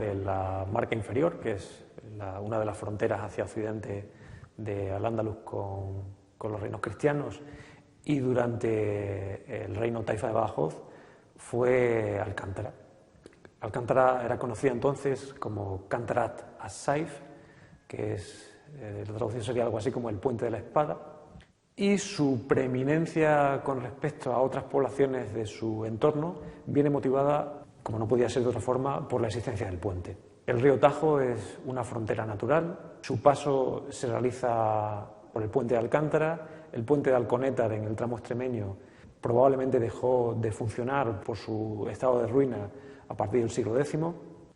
de la Marca Inferior, que es una de las fronteras hacia occidente de Al-Ándalus con los reinos cristianos, y durante el reino Taifa de Badajoz fue Alcántara. Alcántara era conocida entonces como Cantarat as-Saif, que la traducción sería algo así como el puente de la espada, y su preeminencia con respecto a otras poblaciones de su entorno viene motivada, como no podía ser de otra forma, por la existencia del puente. El río Tajo es una frontera natural, su paso se realiza por el puente de Alcántara, el puente de Alconétar en el tramo extremeño probablemente dejó de funcionar por su estado de ruina a partir del siglo X,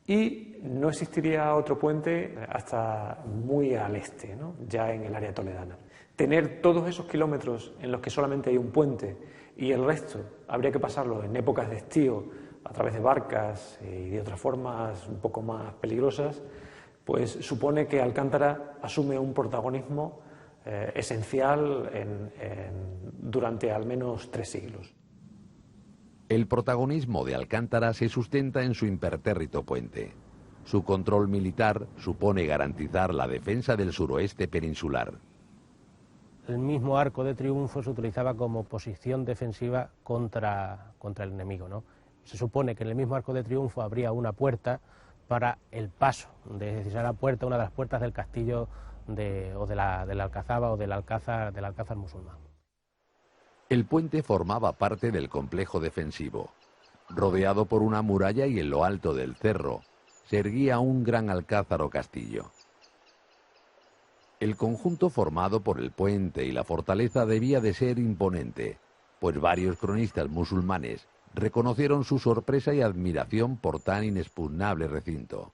y no existiría otro puente hasta muy al este, ¿no? Ya en el área toledana. Tener todos esos kilómetros en los que solamente hay un puente y el resto habría que pasarlo en épocas de estío a través de barcas y de otras formas un poco más peligrosas, pues supone que Alcántara asume un protagonismo esencial durante al menos 3 siglos. El protagonismo de Alcántara se sustenta en su impertérrito puente. Su control militar supone garantizar la defensa del suroeste peninsular. El mismo arco de triunfo se utilizaba como posición defensiva contra el enemigo, ¿no? Se supone que en el mismo arco de triunfo habría una puerta para el paso, es decir, la puerta, una de las puertas del castillo de la Alcazaba o del Alcázar musulmán. El puente formaba parte del complejo defensivo. Rodeado por una muralla y en lo alto del cerro, se erguía un gran alcázar o castillo. El conjunto formado por el puente y la fortaleza debía de ser imponente, pues varios cronistas musulmanes reconocieron su sorpresa y admiración por tan inexpugnable recinto.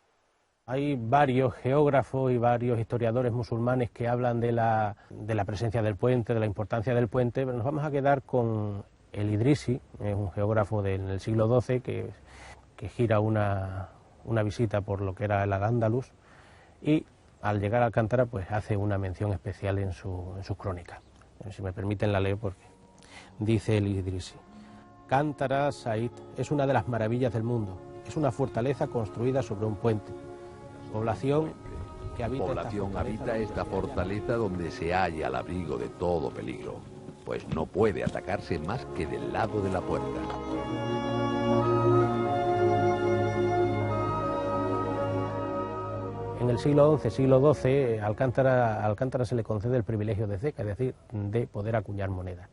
Hay varios geógrafos y varios historiadores musulmanes que hablan de la presencia del puente, de la importancia del puente, pero nos vamos a quedar con el Idrisi, es un geógrafo del siglo XII que gira una visita por lo que era el Al-Ándalus, y al llegar a Alcántara pues hace una mención especial en sus crónicas. Si me permiten la leo porque dice el Idrisi: Cántara Said es una de las maravillas del mundo, es una fortaleza construida sobre un puente. Población que habita esta fortaleza donde se halla al abrigo de todo peligro, pues no puede atacarse más que del lado de la puerta. En el siglo XI, siglo XII, a Alcántara se le concede el privilegio de zeca, es decir, de poder acuñar moneda.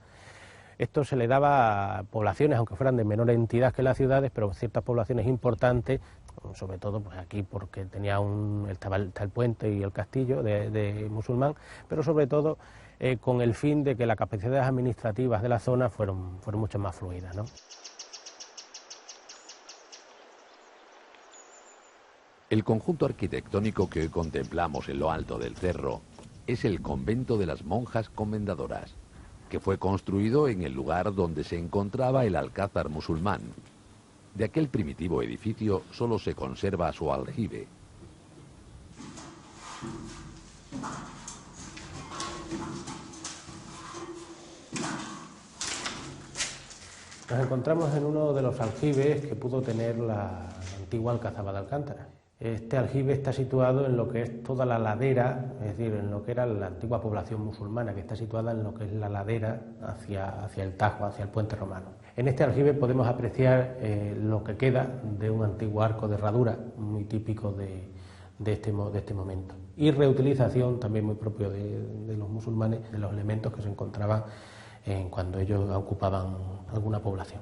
Esto se le daba a poblaciones, aunque fueran de menor entidad que las ciudades, pero ciertas poblaciones importantes, sobre todo pues aquí porque está el puente y el castillo de musulmán, pero sobre todo con el fin de que las capacidades administrativas de la zona fueron mucho más fluidas, ¿no? El conjunto arquitectónico que hoy contemplamos en lo alto del cerro es el convento de las monjas comendadoras, que fue construido en el lugar donde se encontraba el alcázar musulmán. De aquel primitivo edificio solo se conserva su aljibe. Nos encontramos en uno de los aljibes que pudo tener la antigua Alcazaba de Alcántara. Este aljibe está situado en lo que es toda la ladera, es decir, en lo que era la antigua población musulmana, que está situada en lo que es la ladera hacia el Tajo, hacia el puente romano. En este aljibe podemos apreciar lo que queda de un antiguo arco de herradura, muy típico de este momento. Y reutilización, también muy propio de los musulmanes, de los elementos que se encontraban cuando ellos ocupaban alguna población.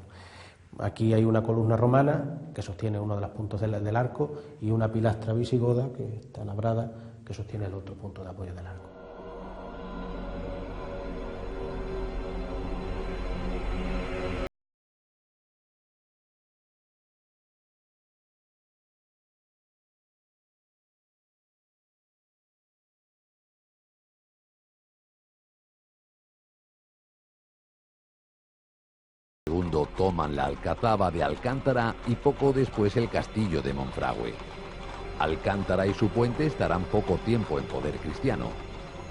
Aquí hay una columna romana que sostiene uno de los puntos del arco y una pilastra visigoda que está labrada que sostiene el otro punto de apoyo del arco. Segundo toman la Alcazaba de Alcántara y poco después el castillo de Monfragüe. Alcántara y su puente estarán poco tiempo en poder cristiano,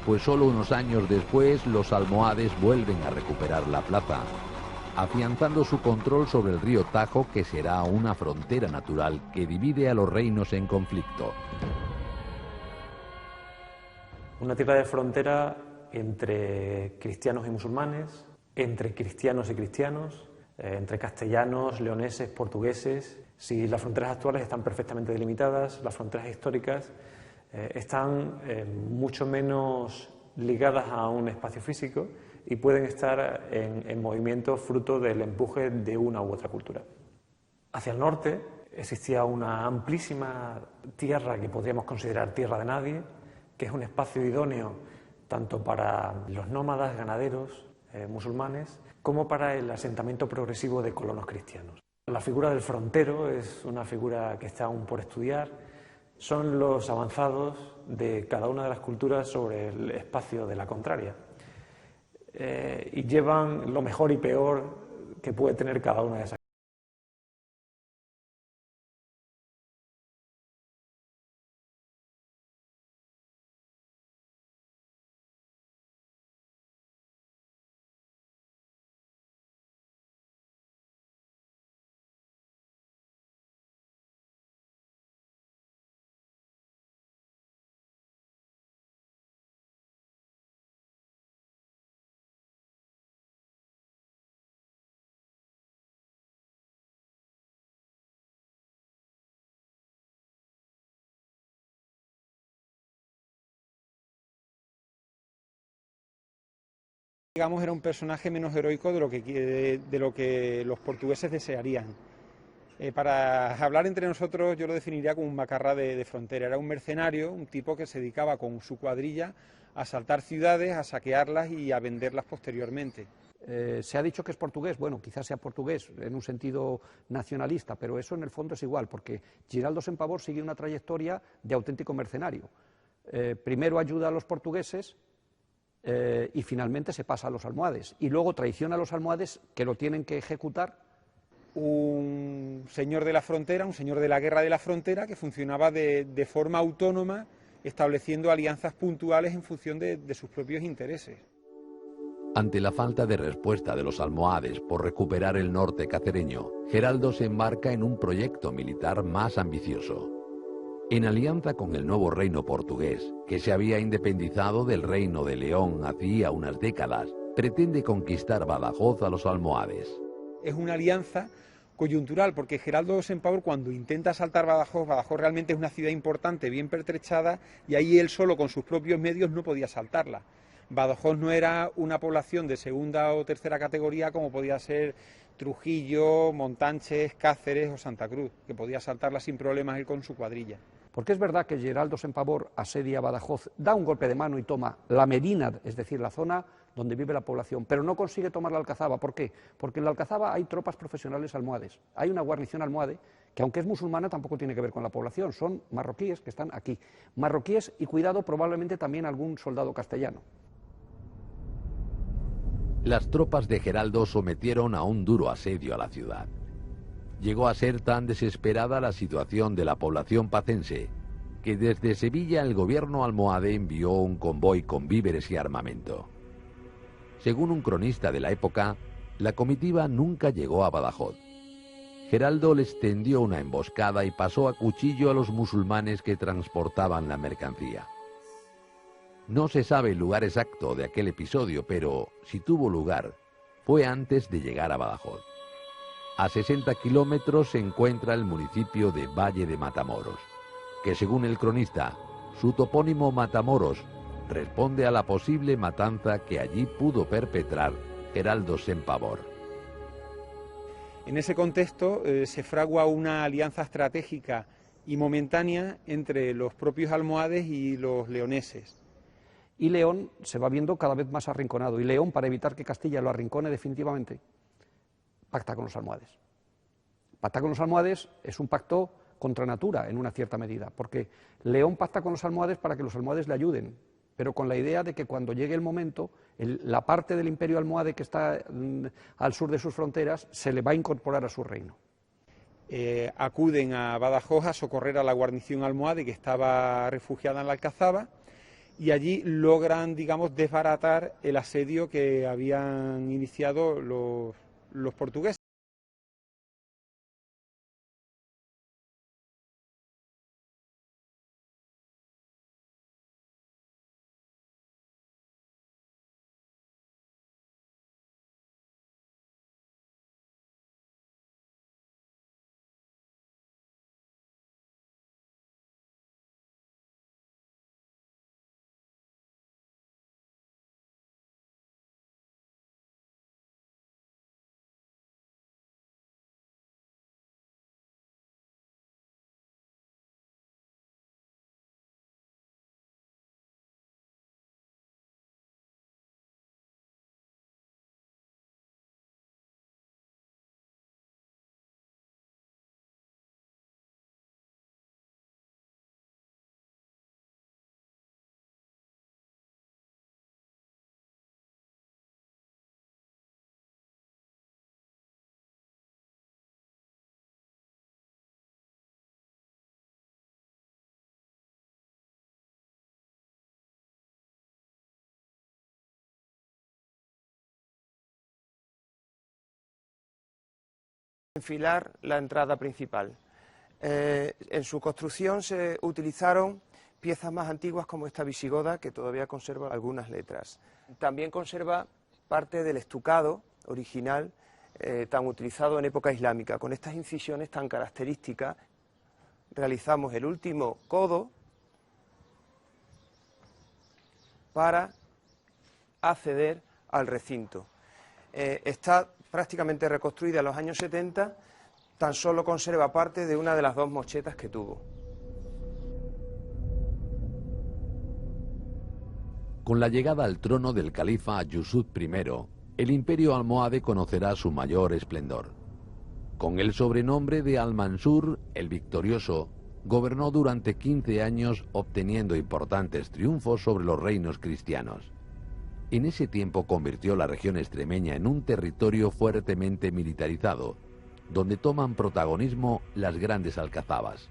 pues solo unos años después los almohades vuelven a recuperar la plaza. afianzando su control sobre el río Tajo, que será una frontera natural que divide a los reinos en conflicto. Una tierra de frontera entre cristianos y musulmanes, entre cristianos y cristianos, entre castellanos, leoneses, portugueses. Si las fronteras actuales están perfectamente delimitadas, las fronteras históricas están mucho menos ligadas a un espacio físico y pueden estar en movimiento fruto del empuje de una u otra cultura. Hacia el norte existía una amplísima tierra que podríamos considerar tierra de nadie, que es un espacio idóneo tanto para los nómadas ganaderos musulmanes como para el asentamiento progresivo de colonos cristianos. La figura del frontero es una figura que está aún por estudiar. Son los avanzados de cada una de las culturas sobre el espacio de la contraria y llevan lo mejor y peor que puede tener cada una de esas. Digamos, era un personaje menos heroico de lo que los portugueses desearían. Para hablar entre nosotros, yo lo definiría como un macarra de frontera. Era un mercenario, un tipo que se dedicaba con su cuadrilla a asaltar ciudades, a saquearlas y a venderlas posteriormente. Se ha dicho que es portugués, bueno, quizás sea portugués en un sentido nacionalista, pero eso en el fondo es igual, porque Giraldo Sempavor sigue una trayectoria de auténtico mercenario. Primero ayuda a los portugueses y finalmente se pasa a los almohades, y luego traiciona a los almohades que lo tienen que ejecutar. Un señor de la frontera, un señor de la guerra de la frontera, que funcionaba de forma autónoma, estableciendo alianzas puntuales en función de sus propios intereses. Ante la falta de respuesta de los almohades por recuperar el norte cacereño, Geraldo se embarca en un proyecto militar más ambicioso. En alianza con el nuevo reino portugués, que se había independizado del reino de León hacía unas décadas, pretende conquistar Badajoz a los almohades. Es una alianza coyuntural, porque Geraldo Sempavor, cuando intenta asaltar Badajoz, Badajoz realmente es una ciudad importante, bien pertrechada, y ahí él solo con sus propios medios no podía asaltarla. Badajoz no era una población de segunda o tercera categoría como podía ser Trujillo, Montánchez, Cáceres o Santa Cruz, que podía asaltarla sin problemas él con su cuadrilla. Porque es verdad que Giraldo Sempavor asedia Badajoz, da un golpe de mano y toma la Medina, es decir, la zona donde vive la población, pero no consigue tomar la Alcazaba. ¿Por qué? Porque en la Alcazaba hay tropas profesionales almohades, hay una guarnición almohade que, aunque es musulmana, tampoco tiene que ver con la población, son marroquíes que están aquí, marroquíes y, cuidado, probablemente también algún soldado castellano. Las tropas de Geraldo sometieron a un duro asedio a la ciudad. Llegó a ser tan desesperada la situación de la población pacense que desde Sevilla el gobierno almohade envió un convoy con víveres y armamento. Según un cronista de la época, la comitiva nunca llegó a Badajoz. Geraldo les tendió una emboscada y pasó a cuchillo a los musulmanes que transportaban la mercancía. No se sabe el lugar exacto de aquel episodio, pero si tuvo lugar, fue antes de llegar a Badajoz. A 60 kilómetros se encuentra el municipio de Valle de Matamoros, que según el cronista, su topónimo Matamoros responde a la posible matanza que allí pudo perpetrar Geraldo Sempavor. En ese contexto se fragua una alianza estratégica y momentánea entre los propios almohades y los leoneses. Y León se va viendo cada vez más arrinconado, y León, para evitar que Castilla lo arrincone definitivamente, pacta con los almohades. Pacta con los almohades es un pacto contra natura en una cierta medida, porque León pacta con los almohades para que los almohades le ayuden, pero con la idea de que cuando llegue el momento, la parte del imperio almohade que está al sur de sus fronteras se le va a incorporar a su reino. Acuden a Badajoz a socorrer a la guarnición almohade que estaba refugiada en la Alcazaba, y allí logran, digamos, desbaratar el asedio que habían iniciado los los portugueses. Enfilar la entrada principal. En su construcción se utilizaron piezas más antiguas como esta visigoda, que todavía conserva algunas letras. También conserva parte del estucado original tan utilizado en época islámica. Con estas incisiones tan características realizamos el último codo para acceder al recinto. Está prácticamente reconstruida en los años 70, tan solo conserva parte de una de las dos mochetas que tuvo. Con la llegada al trono del califa Yusuf I, el imperio almohade conocerá su mayor esplendor. Con el sobrenombre de Al-Mansur, el victorioso, gobernó durante 15 años obteniendo importantes triunfos sobre los reinos cristianos. En ese tiempo convirtió la región extremeña en un territorio fuertemente militarizado, donde toman protagonismo las grandes alcazabas.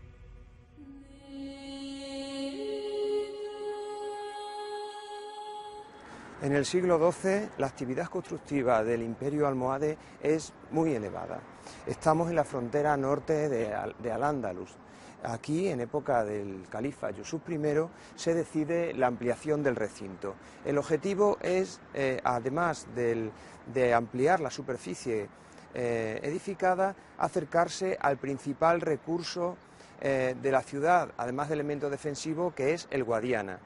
En el siglo XII la actividad constructiva del imperio almohade es muy elevada. Estamos en la frontera norte de Al-Ándalus. Aquí, en época del califa Yusuf I, se decide la ampliación del recinto. El objetivo es, además de ampliar la superficie edificada, acercarse al principal recurso de la ciudad, además de elemento defensivo, que es el Guadiana.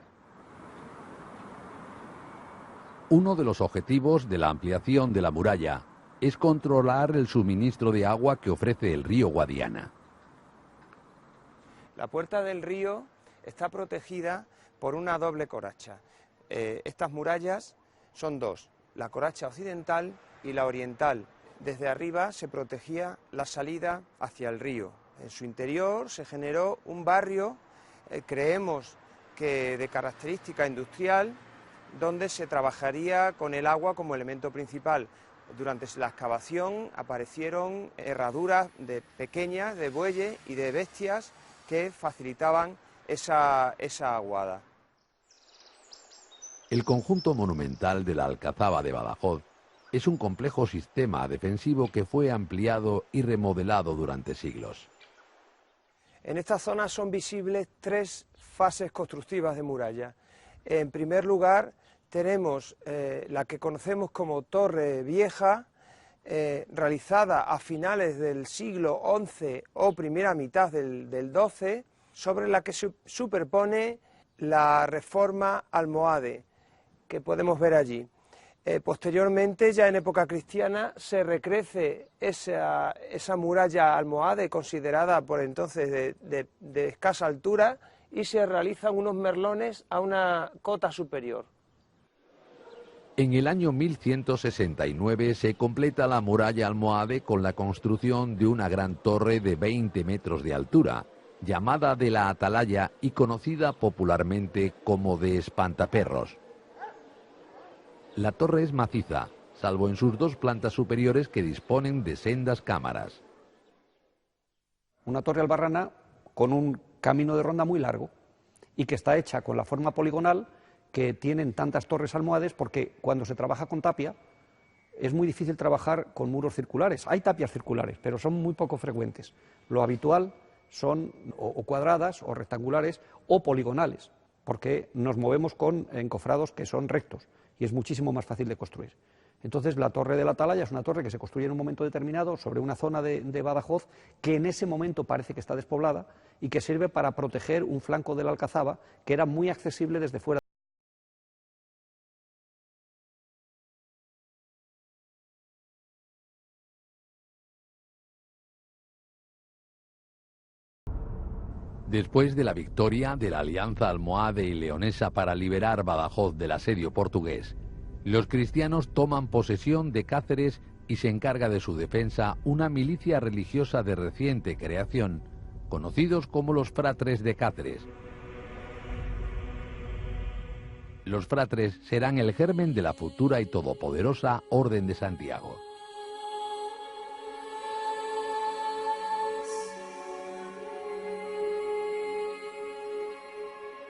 Uno de los objetivos de la ampliación de la muralla es controlar el suministro de agua que ofrece el río Guadiana. La puerta del río está protegida por una doble coracha. Estas murallas son dos, la coracha occidental y la oriental. Desde arriba se protegía la salida hacia el río. En su interior se generó un barrio, creemos que de característica industrial, donde se trabajaría con el agua como elemento principal. Durante la excavación aparecieron herraduras pequeñas de bueyes y de bestias que facilitaban esa aguada. El conjunto monumental de la Alcazaba de Badajoz es un complejo sistema defensivo que fue ampliado y remodelado durante siglos. En esta zona son visibles tres fases constructivas de muralla. En primer lugar, tenemos la que conocemos como Torre Vieja, realizada a finales del siglo XI o primera mitad del XII, sobre la que se superpone la reforma almohade, que podemos ver allí. Posteriormente, ya en época cristiana, se recrece esa muralla almohade, considerada por entonces de escasa altura, y se realizan unos merlones a una cota superior. En el año 1169 se completa la muralla almohade con la construcción de una gran torre de 20 metros de altura, llamada de la Atalaya y conocida popularmente como de Espantaperros. La torre es maciza, salvo en sus dos plantas superiores que disponen de sendas cámaras. Una torre albarrana con un camino de ronda muy largo y que está hecha con la forma poligonal que tienen tantas torres almohades, porque cuando se trabaja con tapia es muy difícil trabajar con muros circulares. Hay tapias circulares, pero son muy poco frecuentes. Lo habitual son o cuadradas, o rectangulares, o poligonales, porque nos movemos con encofrados que son rectos y es muchísimo más fácil de construir. Entonces, la torre de la Atalaya es una torre que se construye en un momento determinado sobre una zona de Badajoz que en ese momento parece que está despoblada y que sirve para proteger un flanco de la Alcazaba que era muy accesible desde fuera. Después de la victoria de la alianza almohade y leonesa para liberar Badajoz del asedio portugués, los cristianos toman posesión de Cáceres y se encarga de su defensa una milicia religiosa de reciente creación, conocidos como los Fratres de Cáceres. Los Fratres serán el germen de la futura y todopoderosa Orden de Santiago.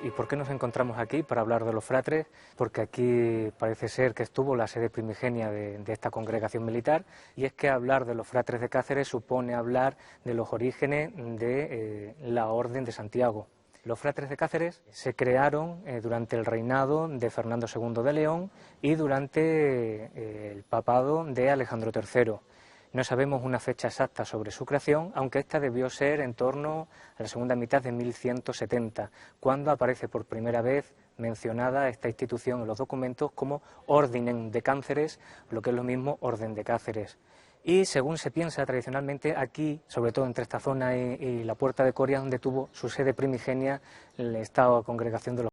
¿Y por qué nos encontramos aquí para hablar de los fratres? Porque aquí parece ser que estuvo la sede primigenia de esta congregación militar, y es que hablar de los fratres de Cáceres supone hablar de los orígenes de la Orden de Santiago. Los fratres de Cáceres se crearon durante el reinado de Fernando II de León y durante el papado de Alejandro III. No sabemos una fecha exacta sobre su creación, aunque esta debió ser en torno a la segunda mitad de 1170, cuando aparece por primera vez mencionada esta institución en los documentos como Ordinem de Cáceres, lo que es lo mismo Orden de Cáceres. Y según se piensa tradicionalmente, aquí, sobre todo entre esta zona y la Puerta de Coria, donde tuvo su sede primigenia esta congregación de los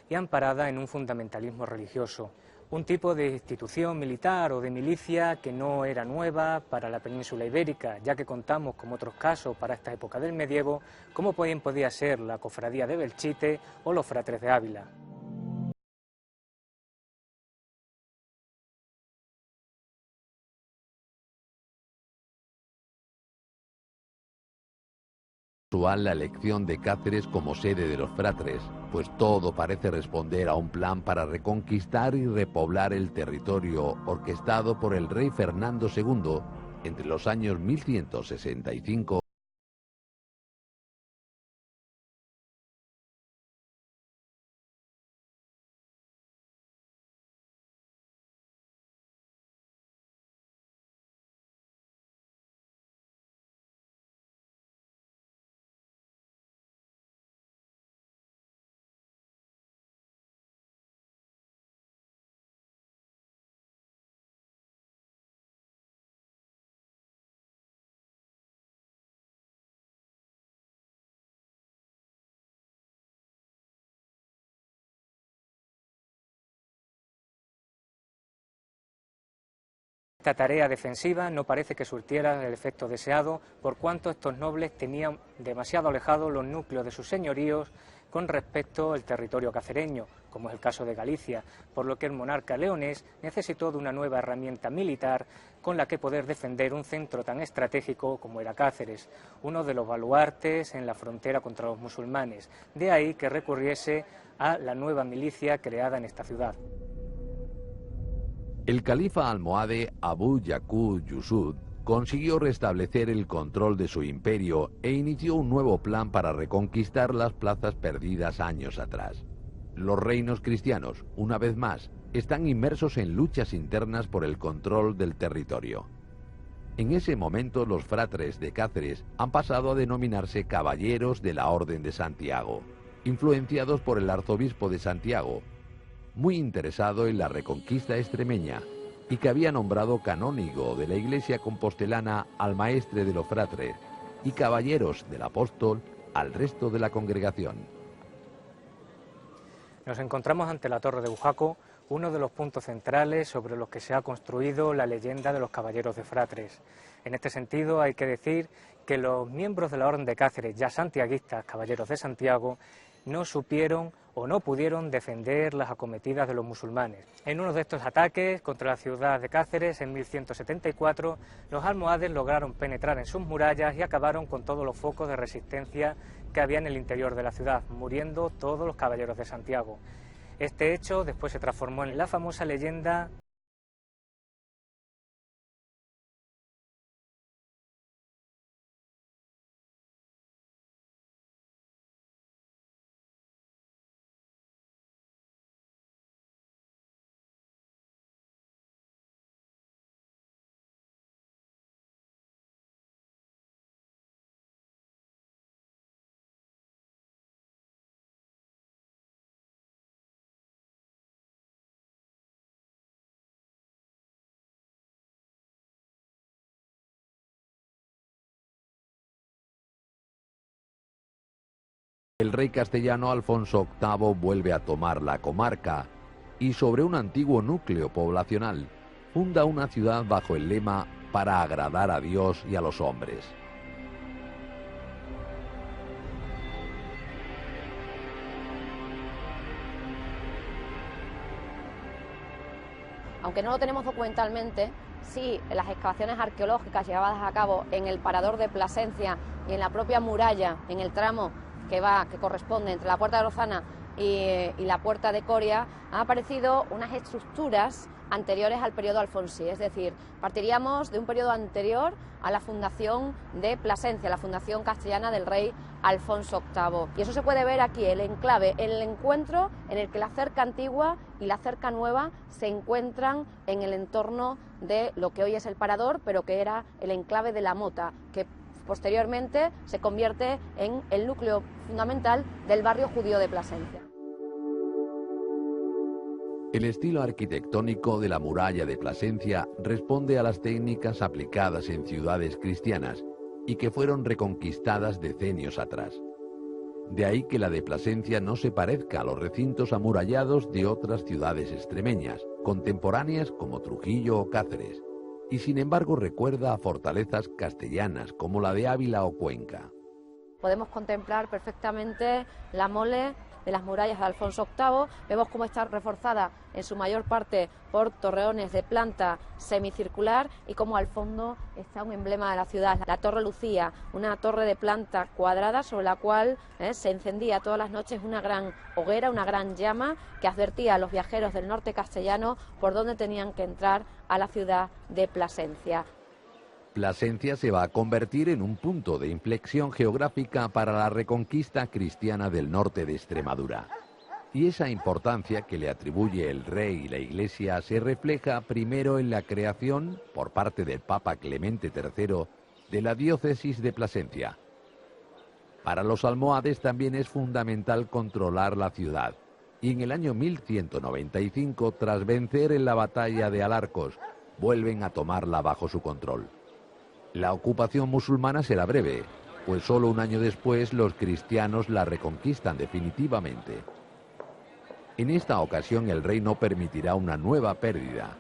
y amparada en un fundamentalismo religioso, un tipo de institución militar o de milicia que no era nueva para la península ibérica, ya que contamos con otros casos para esta época del medievo, como podía ser la cofradía de Belchite o los fratres de Ávila. La elección de Cáceres como sede de los fratres, pues todo parece responder a un plan para reconquistar y repoblar el territorio orquestado por el rey Fernando II entre los años 1165 Esta tarea defensiva no parece que surtiera el efecto deseado, por cuanto estos nobles tenían demasiado alejados los núcleos de sus señoríos con respecto al territorio cacereño, como es el caso de Galicia, por lo que el monarca leonés necesitó de una nueva herramienta militar con la que poder defender un centro tan estratégico como era Cáceres, uno de los baluartes en la frontera contra los musulmanes. De ahí que recurriese a la nueva milicia creada en esta ciudad. El califa almohade Abu Yaqub Yusuf consiguió restablecer el control de su imperio e inició un nuevo plan para reconquistar las plazas perdidas años atrás. Los reinos cristianos, una vez más, están inmersos en luchas internas por el control del territorio. En ese momento los fratres de Cáceres han pasado a denominarse Caballeros de la Orden de Santiago, influenciados por el arzobispo de Santiago, muy interesado en la reconquista extremeña, y que había nombrado canónigo de la iglesia compostelana al maestre de los fratres y caballeros del apóstol al resto de la congregación. Nos encontramos ante la Torre de Bujaco, uno de los puntos centrales sobre los que se ha construido la leyenda de los caballeros de Fratres. En este sentido hay que decir que los miembros de la Orden de Cáceres, ya santiaguistas, caballeros de Santiago, no supieron o no pudieron defender las acometidas de los musulmanes. En uno de estos ataques contra la ciudad de Cáceres en 1174, los almohades lograron penetrar en sus murallas y acabaron con todos los focos de resistencia que había en el interior de la ciudad, muriendo todos los caballeros de Santiago. Este hecho después se transformó en la famosa leyenda El rey castellano Alfonso VIII vuelve a tomar la comarca y sobre un antiguo núcleo poblacional funda una ciudad bajo el lema para agradar a Dios y a los hombres. Aunque no lo tenemos documentalmente, sí, en las excavaciones arqueológicas llevadas a cabo en el parador de Plasencia y en la propia muralla, en el tramo que corresponde entre la Puerta de Lozana y la Puerta de Coria, han aparecido unas estructuras anteriores al periodo alfonsí, es decir, partiríamos de un periodo anterior a la fundación de Plasencia, la fundación castellana del rey Alfonso VIII. Y eso se puede ver aquí, el enclave, el encuentro en el que la cerca antigua y la cerca nueva se encuentran en el entorno de lo que hoy es el parador, pero que era el enclave de la Mota, que posteriormente se convierte en el núcleo fundamental del barrio judío de Plasencia. El estilo arquitectónico de la muralla de Plasencia responde a las técnicas aplicadas en ciudades cristianas y que fueron reconquistadas decenios atrás. De ahí que la de Plasencia no se parezca a los recintos amurallados de otras ciudades extremeñas, contemporáneas como Trujillo o Cáceres, y sin embargo recuerda a fortalezas castellanas como la de Ávila o Cuenca. Podemos contemplar perfectamente la mole de las murallas de Alfonso VIII, vemos cómo está reforzada en su mayor parte por torreones de planta semicircular y cómo al fondo está un emblema de la ciudad, la Torre Lucía, una torre de planta cuadrada sobre la cual se encendía todas las noches una gran hoguera, una gran llama que advertía a los viajeros del norte castellano por dónde tenían que entrar a la ciudad de Plasencia. Plasencia se va a convertir en un punto de inflexión geográfica para la reconquista cristiana del norte de Extremadura. Y esa importancia que le atribuye el rey y la Iglesia se refleja primero en la creación, por parte del Papa Clemente III, de la diócesis de Plasencia. Para los almohades también es fundamental controlar la ciudad, y en el año 1195, tras vencer en la batalla de Alarcos, vuelven a tomarla bajo su control. La ocupación musulmana será breve, pues solo un año después los cristianos la reconquistan definitivamente. En esta ocasión el rey no permitirá una nueva pérdida,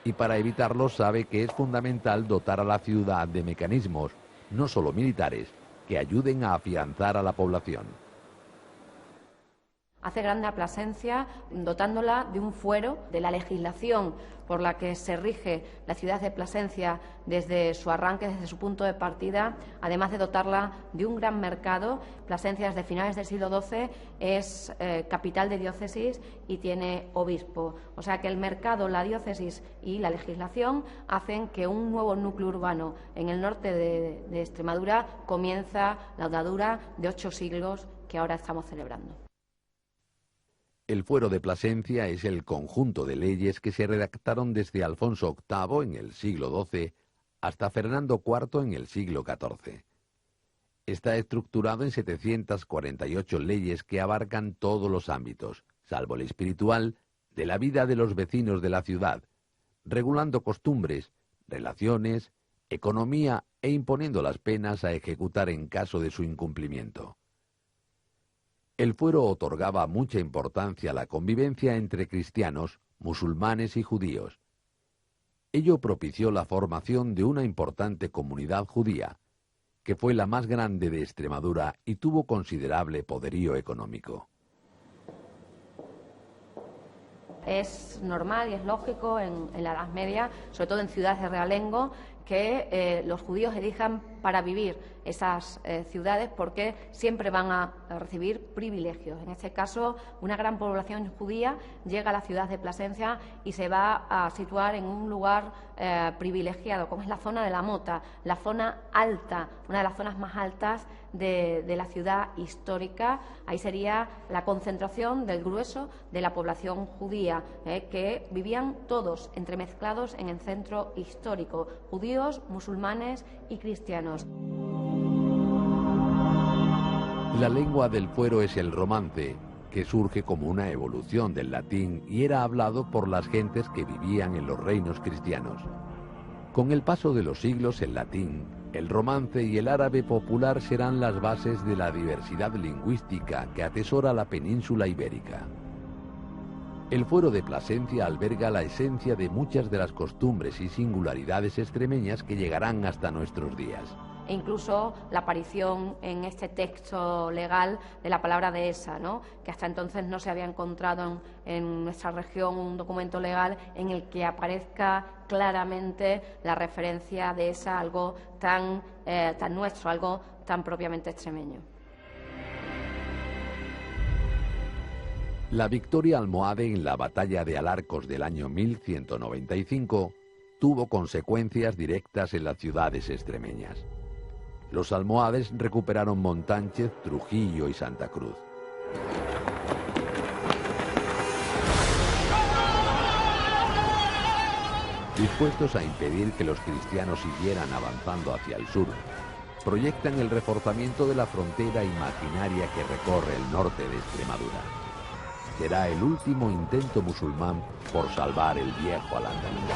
y para evitarlo sabe que es fundamental dotar a la ciudad de mecanismos, no solo militares, que ayuden a afianzar a la población. hace grande a Plasencia dotándola de un fuero, de la legislación por la que se rige la ciudad de Plasencia desde su arranque, desde su punto de partida, además de dotarla de un gran mercado. Plasencia desde finales del siglo XII es capital de diócesis y tiene obispo. O sea que el mercado, la diócesis y la legislación hacen que un nuevo núcleo urbano en el norte de Extremadura comienza la andadura de 8 siglos que ahora estamos celebrando. El fuero de Plasencia es el conjunto de leyes que se redactaron desde Alfonso VIII en el siglo XII hasta Fernando IV en el siglo XIV. Está estructurado en 748 leyes que abarcan todos los ámbitos, salvo el espiritual, de la vida de los vecinos de la ciudad, regulando costumbres, relaciones, economía e imponiendo las penas a ejecutar en caso de su incumplimiento. El fuero otorgaba mucha importancia a la convivencia entre cristianos, musulmanes y judíos. Ello propició la formación de una importante comunidad judía, que fue la más grande de Extremadura y tuvo considerable poderío económico. Es normal y es lógico en la Edad Media, sobre todo en ciudades de realengo, que los judíos elijan para vivir esas ciudades porque siempre van a recibir privilegios. En este caso, una gran población judía llega a la ciudad de Plasencia y se va a situar en un lugar privilegiado, como es la zona de la Mota, la zona alta, una de las zonas más altas de la ciudad histórica. Ahí sería la concentración del grueso de la población judía, que vivían todos entremezclados en el centro histórico, judíos, musulmanes y cristianos. La lengua del fuero es el romance, que surge como una evolución del latín y era hablado por las gentes que vivían en los reinos cristianos. Con el paso de los siglos, el latín, el romance y el árabe popular serán las bases de la diversidad lingüística que atesora la península ibérica. El fuero de Plasencia alberga la esencia de muchas de las costumbres y singularidades extremeñas que llegarán hasta nuestros días. E incluso la aparición en este texto legal de la palabra dehesa, ¿no?, que hasta entonces no se había encontrado en nuestra región un documento legal en el que aparezca claramente la referencia de esa, algo tan nuestro, algo tan propiamente extremeño. La victoria almohade en la batalla de Alarcos del año 1195 tuvo consecuencias directas en las ciudades extremeñas. Los almohades recuperaron Montánchez, Trujillo y Santa Cruz. Dispuestos a impedir que los cristianos siguieran avanzando hacia el sur, proyectan el reforzamiento de la frontera imaginaria que recorre el norte de Extremadura. Será el último intento musulmán por salvar el viejo Al-Ándalus.